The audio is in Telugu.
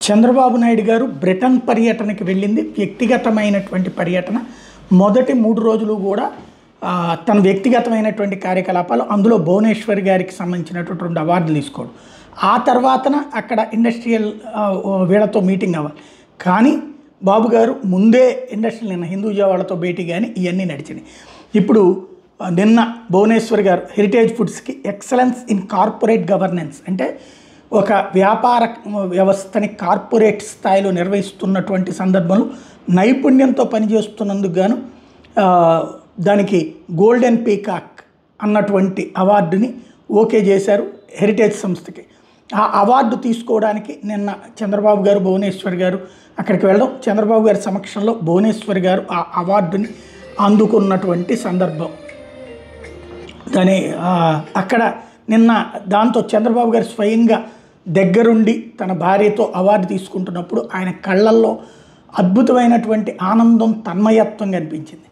చంద్రబాబు నాయుడు గారు బ్రిటన్ పర్యటనకి వెళ్ళింది వ్యక్తిగతమైనటువంటి పర్యటన. మొదటి 3 రోజులు కూడా తన వ్యక్తిగతమైనటువంటి కార్యకలాపాలు, అందులో భువనేశ్వర్ గారికి సంబంధించినటువంటి 2 అవార్డులు తీసుకోవడం. ఆ తర్వాతన అక్కడ ఇండస్ట్రియల్ వీళ్ళతో మీటింగ్ అవ్వాలి. కానీ బాబు గారు ముందే ఇండస్ట్రియల్ నిన్న హిందూజా వాళ్ళతో భేటీ కానీ ఇవన్నీ నడిచినాయి. ఇప్పుడు నిన్న భువనేశ్వర్ గారు హెరిటేజ్ ఫుడ్స్కి ఎక్సలెన్స్ ఇన్ కార్పొరేట్ గవర్నెన్స్, అంటే ఒక వ్యాపార వ్యవస్థని కార్పొరేట్ స్థాయిలో నిర్వహిస్తున్నటువంటి సందర్భంలో నైపుణ్యంతో పనిచేస్తున్నందుకు గాను దానికి గోల్డెన్ పీకాక్ అన్నటువంటి అవార్డుని ఓకే చేశారు హెరిటేజ్ సంస్థకి. ఆ అవార్డు తీసుకోవడానికి నిన్న చంద్రబాబు గారు భువనేశ్వర్ గారు అక్కడికి వెళ్ళడం, చంద్రబాబు గారి సమక్షంలో భువనేశ్వర్ గారు ఆ అవార్డుని అందుకున్నటువంటి సందర్భం. దాని అక్కడ నిన్న దాంతో చంద్రబాబు గారు స్వయంగా దగ్గరుండి తన భార్యతో అవార్డు తీసుకుంటున్నప్పుడు ఆయన కళ్ళల్లో అద్భుతమైనటువంటి ఆనందం, తన్మయత్వం కనిపించింది.